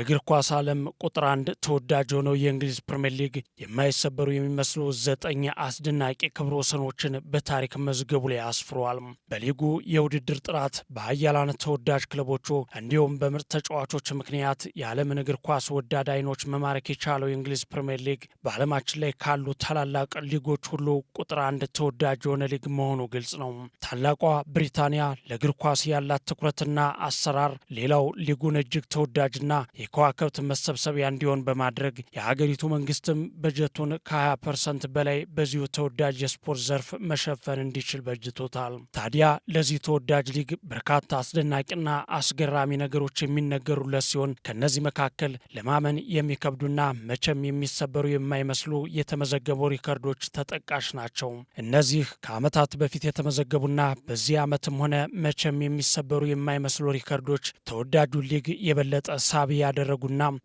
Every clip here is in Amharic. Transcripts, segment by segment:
በእግር ኳስ ዓለም ቁጥር 1 ተወዳጅ ሆነው የእንግሊዝ ፕሪምየር ሊግ የማይሰበሩ የሚመስሉ 9 አስደናቂ ክብረ ወሰኖችን በታሪክ መዝገቡ ላይ አስፍሯል። በሊጉ የውድድር ጥራት በኃያላን ተወዳጅ ክለቦቹ እንዲሁም በምርጥ ተጫዋቾች ምክንያት የዓለምን እግር ኳስ ወዳድ አይኖች መማረክ የቻለው የእንግሊዝ ፕሪምየር ሊግ በዓለማችን ላይ ካሉ ታላላቅ ሊጎች ሁሉ ቁጥር 1 ተወዳጅ የሆነ ሊግ መሆኑ ግልጽ ነው። ታላቋ ብሪታንያ ለእግር ኳስ ያላት ትኩረትና አሰራር ሌላው ሊጉን እጅግ ተወዳጅና የከዋክብት መሰብሰቢያ እንዲሆን በማድረግ የሀገሪቱ መንግስትም በጀቱን ከ20% በላይ በዚሁ ተወዳጅ የስፖርት ዘርፍ መሸፈን እንዲችል በጅቶታል። ታዲያ ለዚህ ተወዳጅ ሊግ በርካታ አስደናቂና አስገራሚ ነገሮች የሚነገሩለት ሲሆን ከነዚህ መካከል ለማመን የሚከብዱና መቼም የሚሰበሩ የማይመስሉ የተመዘገቡ ሪከርዶች ተጠቃሽ ናቸው። እነዚህ ከዓመታት በፊት የተመዘገቡና በዚህ ዓመትም ሆነ መቼም የሚሰበሩ የማይመስሉ ሪከርዶች ተወዳጁ ሊግ የበለጠ ሳቢ ያደረጉና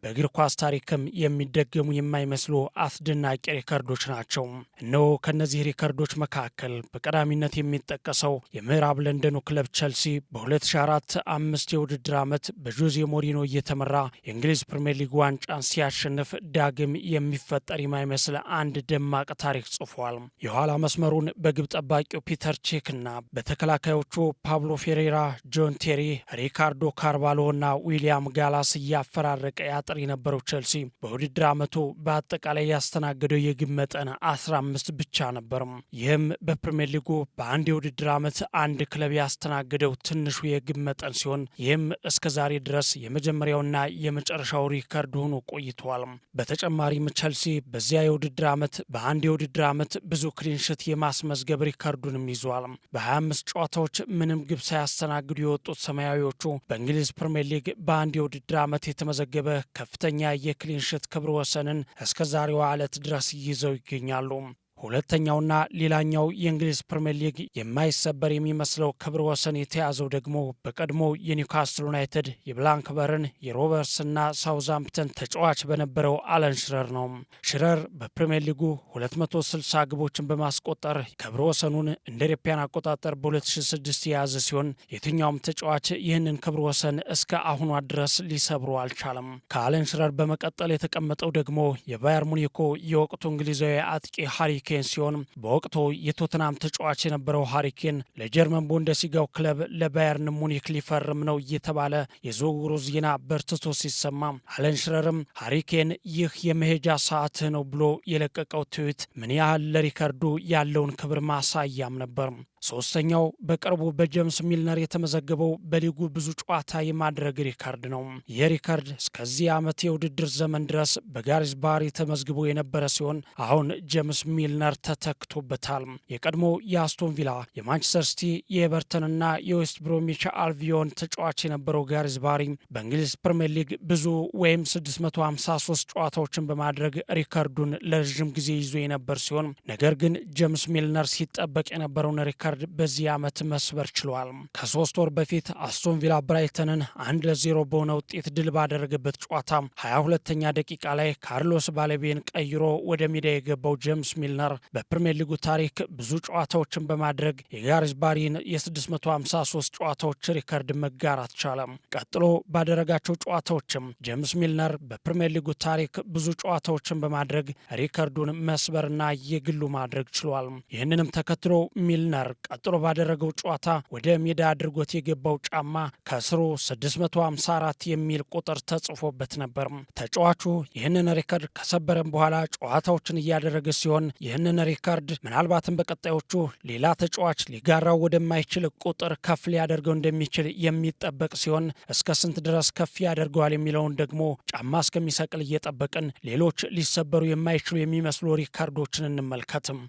በእግር ኳስ ታሪክም የሚደገሙ የማይመስሉ አስደናቂ ሪከርዶች ናቸው። እነሆ ከነዚህ ሪከርዶች መካከል በቀዳሚነት የሚጠቀሰው የምዕራብ ለንደኑ ክለብ ቸልሲ በ2004-5 የውድድር ዓመት በጆዜ ሞሪኖ እየተመራ የእንግሊዝ ፕሪምየር ሊግ ዋንጫን ሲያሸንፍ ዳግም የሚፈጠር የማይመስል አንድ ደማቅ ታሪክ ጽፏል። የኋላ መስመሩን በግብ ጠባቂው ፒተር ቼክና በተከላካዮቹ ፓብሎ ፌሬራ፣ ጆን ቴሪ፣ ሪካርዶ ካርቫሎና ዊሊያም ጋላስ እያፈራረቀ ያጥር የነበረው ቸልሲ በውድድር ዓመቱ በአጠቃላይ ያስተናገደው የግብ መጠን 15 ብቻ ነበር። ይህም በፕሪምየር ሊጉ በአንድ የውድድር ዓመት አንድ ክለብ ያስተናገደው ትንሹ የግብ መጠን ሲሆን ይህም እስከዛሬ ድረስ የመጀመሪያውና የመጨረሻው ሪከርድ ሆኖ ቆይቷል። በተጨማሪም ቸልሲ በዚያ የውድድር ዓመት በአንድ የውድድር ዓመት ብዙ ክሊንሽት የማስመዝገብ ሪከርዱንም ይዟል። በ25 ጨዋታዎች ምንም ግብ ሳያስተናግዱ የወጡት ሰማያዊዎቹ በእንግሊዝ ፕሪምየር ሊግ በአንድ የውድድር ዓመት የተመዘገበ ከፍተኛ የክሊንሽት ክብረ ወሰንን እስከ ዛሬዋ ዕለት ድረስ ይዘው ይገኛሉ። ሁለተኛውና ሌላኛው የእንግሊዝ ፕሪምየር ሊግ የማይሰበር የሚመስለው ክብረ ወሰን የተያዘው ደግሞ በቀድሞ የኒውካስትል ዩናይትድ የብላንክበርን የሮቨርስና ሳውዛምፕተን ተጫዋች በነበረው አለን ሽረር ነው። ሽረር በፕሪምየር ሊጉ 260 ግቦችን በማስቆጠር ክብረ ወሰኑን እንደ አውሮፓውያን አቆጣጠር በ2006 የያዘ ሲሆን የትኛውም ተጫዋች ይህንን ክብረ ወሰን እስከ አሁኗ ድረስ ሊሰብሩ አልቻለም። ከአለን ሽረር በመቀጠል የተቀመጠው ደግሞ የባየር ሙኒኩ የወቅቱ እንግሊዛዊ አጥቂ ሃሪ ኬን ሲሆን በወቅቱ የቶተናም ተጫዋች የነበረው ሃሪኬን ለጀርመን ቡንደስሊጋው ክለብ ለባየርን ሙኒክ ሊፈርም ነው እየተባለ የዝውውሩ ዜና በርትቶ ሲሰማ አለን ሽረርም ሃሪኬን ይህ የመሄጃ ሰዓት ነው ብሎ የለቀቀው ትዊት ምን ያህል ለሪከርዱ ያለውን ክብር ማሳያም ነበር። ሶስተኛው በቅርቡ በጄምስ ሚልነር የተመዘገበው በሊጉ ብዙ ጨዋታ የማድረግ ሪከርድ ነው። ይህ ሪከርድ እስከዚህ ዓመት የውድድር ዘመን ድረስ በጋሪዝ ባሪ ተመዝግቦ የነበረ ሲሆን አሁን ጄምስ ሚልነር ተተክቶበታል። የቀድሞ የአስቶን ቪላ፣ የማንቸስተር ሲቲ፣ የኤቨርተንና የዌስት ብሮሚች አልቪዮን ተጫዋች የነበረው ጋሪዝ ባሪ በእንግሊዝ ፕሪምየር ሊግ ብዙ ወይም 653 ጨዋታዎችን በማድረግ ሪከርዱን ለረዥም ጊዜ ይዞ የነበር ሲሆን ነገር ግን ጄምስ ሚልነር ሲጠበቅ የነበረውን ሪከርድ በዚህ ዓመት መስበር ችሏል። ከ3 ወር በፊት አስቶን ቪላ ብራይተንን 1-0 በሆነ ውጤት ድል ባደረገበት ጨዋታ 22ኛ ደቂቃ ላይ ካርሎስ ባለቤን ቀይሮ ወደ ሜዳ የገባው ጄምስ ሚልነር በፕሪምየር ሊጉ ታሪክ ብዙ ጨዋታዎችን በማድረግ የጋሪዝ ባሪን የ653 ጨዋታዎች ሪከርድ መጋራት ቻለ። ቀጥሎ ባደረጋቸው ጨዋታዎችም ጄምስ ሚልነር በፕሪምየር ሊጉ ታሪክ ብዙ ጨዋታዎችን በማድረግ ሪከርዱን መስበርና የግሉ ማድረግ ችሏል። ይህንንም ተከትሎ ሚልነር ቀጥሎ ባደረገው ጨዋታ ወደ ሜዳ አድርጎት የገባው ጫማ ከስሩ 654 የሚል ቁጥር ተጽፎበት ነበር። ተጫዋቹ ይህንን ሪከርድ ከሰበረም በኋላ ጨዋታዎችን እያደረገ ሲሆን ይህንን ሪከርድ ምናልባትም በቀጣዮቹ ሌላ ተጫዋች ሊጋራው ወደማይችል ቁጥር ከፍ ሊያደርገው እንደሚችል የሚጠበቅ ሲሆን እስከ ስንት ድረስ ከፍ ያደርገዋል የሚለውን ደግሞ ጫማ እስከሚሰቅል እየጠበቅን ሌሎች ሊሰበሩ የማይችሉ የሚመስሉ ሪከርዶችን እንመልከትም።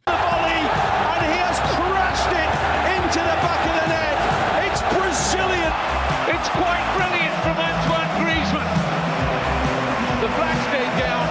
Into the back of the net. It's Brazilian. It's quite brilliant from Antoine Griezmann. The flag stayed down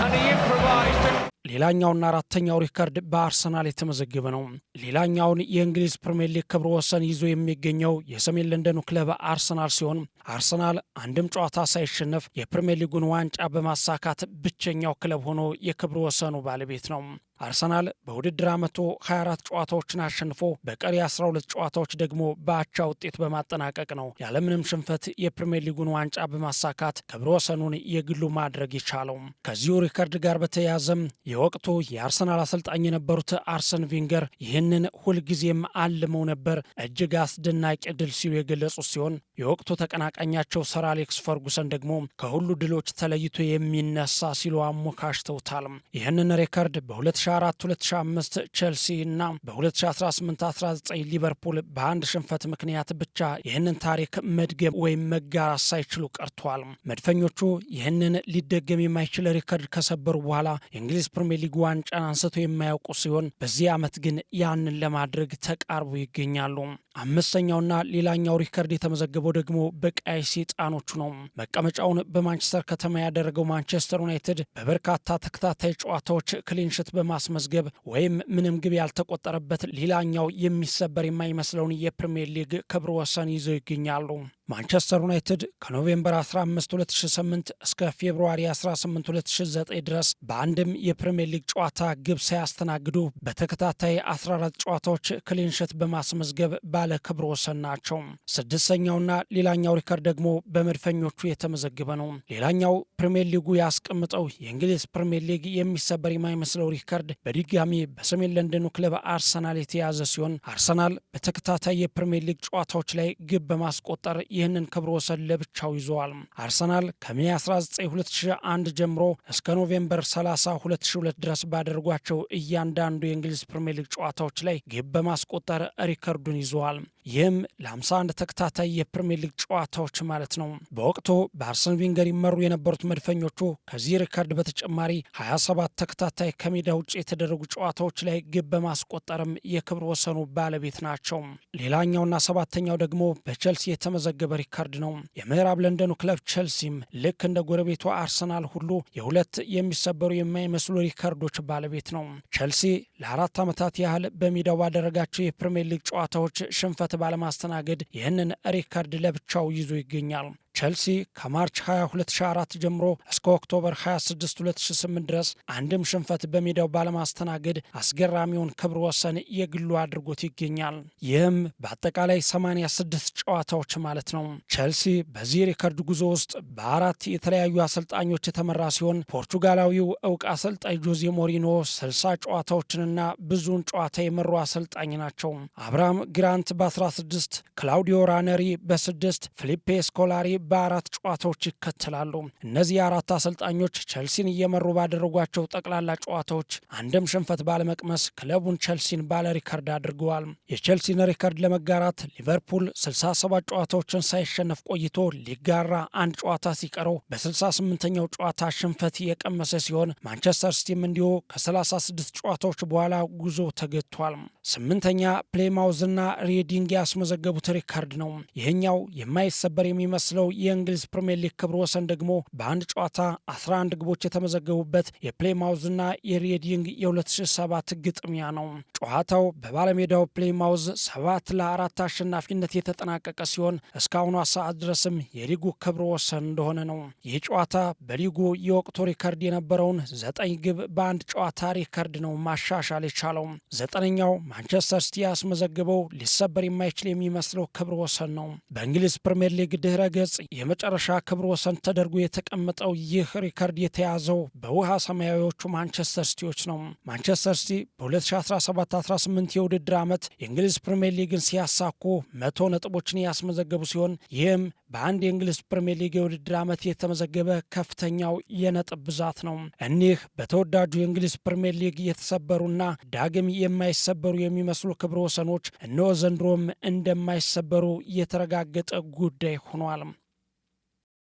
and he improvised. ሌላኛውና አራተኛው ሪከርድ በአርሰናል የተመዘገበ ነው። ሌላኛውን የእንግሊዝ ፕሪምየር ሊግ ክብረ ወሰን ይዞ የሚገኘው የሰሜን ለንደኑ ክለብ አርሰናል ሲሆን አርሰናል አንድም ጨዋታ ሳይሸነፍ የፕሪምየር ሊጉን ዋንጫ በማሳካት ብቸኛው ክለብ ሆኖ የክብረ ወሰኑ ባለቤት ነው። አርሰናል በውድድር ዓመቱ 24 ጨዋታዎችን አሸንፎ በቀሪ 12 ጨዋታዎች ደግሞ በአቻ ውጤት በማጠናቀቅ ነው ያለምንም ሽንፈት የፕሪሚየር ሊጉን ዋንጫ በማሳካት ክብረ ወሰኑን የግሉ ማድረግ የቻለው። ከዚሁ ሪከርድ ጋር በተያያዘም የወቅቱ የአርሰናል አሰልጣኝ የነበሩት አርሰን ቬንገር ይህንን ሁልጊዜም አልመው ነበር እጅግ አስደናቂ ድል ሲሉ የገለጹ ሲሆን የወቅቱ ተቀናቃኛቸው ሰር አሌክስ ፈርጉሰን ደግሞ ከሁሉ ድሎች ተለይቶ የሚነሳ ሲሉ አሞካሽተውታል። ይህንን ሬከርድ በ2004-2005 ቼልሲ እና በ2018-19 ሊቨርፑል በአንድ ሽንፈት ምክንያት ብቻ ይህንን ታሪክ መድገም ወይም መጋራት ሳይችሉ ቀርቷል። መድፈኞቹ ይህንን ሊደገም የማይችል ሪከርድ ከሰበሩ በኋላ የእንግሊዝ ፕሪሚየር ሊግ ዋንጫን አንስቶ የማያውቁ ሲሆን በዚህ ዓመት ግን ያንን ለማድረግ ተቃርቦ ይገኛሉ። አምስተኛውና ሌላኛው ሪከርድ የተመዘገበው ደግሞ በቀይ ሰይጣኖቹ ነው። መቀመጫውን በማንቸስተር ከተማ ያደረገው ማንቸስተር ዩናይትድ በበርካታ ተከታታይ ጨዋታዎች ክሊንሽት በማስመዝገብ ወይም ምንም ግብ ያልተቆጠረበት ሌላኛው የሚሰበር የማይመስለውን የፕሪሚየር ሊግ ክብረ ወሰን ይዘው ይገኛሉ። ማንቸስተር ዩናይትድ ከኖቬምበር 15 2008 እስከ ፌብሩዋሪ 18 2009 ድረስ በአንድም የፕሪሚየር ሊግ ጨዋታ ግብ ሳያስተናግዱ በተከታታይ 14 ጨዋታዎች ክሊንሽት በማስመዝገብ ባለ ክብረ ወሰን ናቸው። ስድስተኛውና ሌላኛው ሪከርድ ደግሞ በመድፈኞቹ የተመዘገበ ነው። ሌላኛው ፕሪሚየር ሊጉ ያስቀምጠው የእንግሊዝ ፕሪሚየር ሊግ የሚሰበር የማይመስለው ሪከርድ በድጋሚ በሰሜን ለንደኑ ክለብ አርሰናል የተያዘ ሲሆን አርሰናል በተከታታይ የፕሪሚየር ሊግ ጨዋታዎች ላይ ግብ በማስቆጠር ይህንን ክብረ ወሰን ለብቻው ይዘዋል። አርሰናል ከሜይ 19 2001 ጀምሮ እስከ ኖቬምበር 30 2002 ድረስ ባደረጓቸው እያንዳንዱ የእንግሊዝ ፕሪሚየር ሊግ ጨዋታዎች ላይ ግብ በማስቆጠር ሪከርዱን ይዘዋል። ይህም ለ51 ተከታታይ የፕሪሚየር ሊግ ጨዋታዎች ማለት ነው። በወቅቱ በአርሰን ቬንገር ይመሩ የነበሩት መድፈኞቹ ከዚህ ሪከርድ በተጨማሪ 27 ተከታታይ ከሜዳ ውጭ የተደረጉ ጨዋታዎች ላይ ግብ በማስቆጠርም የክብረ ወሰኑ ባለቤት ናቸው። ሌላኛውና ሰባተኛው ደግሞ በቼልሲ የተመዘገበ ሪከርድ ነው። የምዕራብ ለንደኑ ክለብ ቼልሲም ልክ እንደ ጎረቤቱ አርሰናል ሁሉ የሁለት የሚሰበሩ የማይመስሉ ሪከርዶች ባለቤት ነው። ቼልሲ ለ4 ዓመታት ያህል በሜዳው ባደረጋቸው የፕሪሚየር ሊግ ጨዋታዎች ሽንፈት ባለማስተናገድ ይህንን ሪከርድ ለብቻው ይዞ ይገኛል። ቼልሲ ከማርች 20 2004 ጀምሮ እስከ ኦክቶበር 26 2008 ድረስ አንድም ሽንፈት በሜዳው ባለማስተናገድ አስገራሚውን ክብረ ወሰን የግሉ አድርጎት ይገኛል። ይህም በአጠቃላይ 86 ጨዋታዎች ማለት ነው። ቼልሲ በዚህ ሪከርድ ጉዞ ውስጥ በአራት የተለያዩ አሰልጣኞች የተመራ ሲሆን ፖርቹጋላዊው እውቅ አሰልጣኝ ጆዜ ሞሪኖ 60 ጨዋታዎችንና ብዙውን ጨዋታ የመሩ አሰልጣኝ ናቸው። አብርሃም ግራንት በ16፣ ክላውዲዮ ራነሪ በ6፣ ፊሊፔ ስኮላሪ በ4 ጨዋታዎች ይከተላሉ። እነዚህ አራት አሰልጣኞች ቼልሲን እየመሩ ባደረጓቸው ጠቅላላ ጨዋታዎች አንድም ሽንፈት ባለመቅመስ ክለቡን ቼልሲን ባለ ሪከርድ አድርገዋል። የቼልሲን ሪከርድ ለመጋራት ሊቨርፑል 67 ጨዋታዎችን ሳይሸነፍ ቆይቶ ሊጋራ አንድ ጨዋታ ሲቀረው በ68ኛው ጨዋታ ሽንፈት የቀመሰ ሲሆን ማንቸስተር ሲቲም እንዲሁ ከ36 ጨዋታዎች በኋላ ጉዞ ተገቷል። 8ኛ ፕሌማውዝና ሬዲንግ ያስመዘገቡት ሪከርድ ነው። ይህኛው የማይሰበር የሚመስለው የእንግሊዝ ፕሪሚየር ሊግ ክብረ ወሰን ደግሞ በአንድ ጨዋታ 11 ግቦች የተመዘገቡበት የፕሌማውዝና የሬዲንግ የ2007 ግጥሚያ ነው። ጨዋታው በባለሜዳው ፕሌማውዝ 7-4 አሸናፊነት የተጠናቀቀ ሲሆን እስካሁኗ ሰዓት ድረስም የሊጉ ክብረ ወሰን እንደሆነ ነው። ይህ ጨዋታ በሊጉ የወቅቱ ሪከርድ የነበረውን 9 ግብ በአንድ ጨዋታ ሪከርድ ነው ማሻሻል የቻለው። 9ኛው ማንቸስተር ሲቲ ያስመዘገበው ሊሰበር የማይችል የሚመስለው ክብረ ወሰን ነው። በእንግሊዝ ፕሪሚየር ሊግ ድህረ ገጽ የመጨረሻ ክብረ ወሰን ተደርጎ የተቀመጠው ይህ ሪከርድ የተያዘው በውሃ ሰማያዊዎቹ ማንቸስተር ሲቲዎች ነው። ማንቸስተር ሲቲ በ2017-18 የውድድር ዓመት የእንግሊዝ ፕሪሚየር ሊግን ሲያሳኩ 100 ነጥቦችን ያስመዘገቡ ሲሆን ይህም በአንድ የእንግሊዝ ፕሪሚየር ሊግ የውድድር ዓመት የተመዘገበ ከፍተኛው የነጥብ ብዛት ነው። እኒህ በተወዳጁ የእንግሊዝ ፕሪሚየር ሊግ የተሰበሩና ዳግም የማይሰበሩ የሚመስሉ ክብረ ወሰኖች እነሆ ዘንድሮም እንደማይሰበሩ የተረጋገጠ ጉዳይ ሆኗል።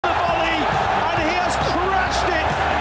And he has crashed it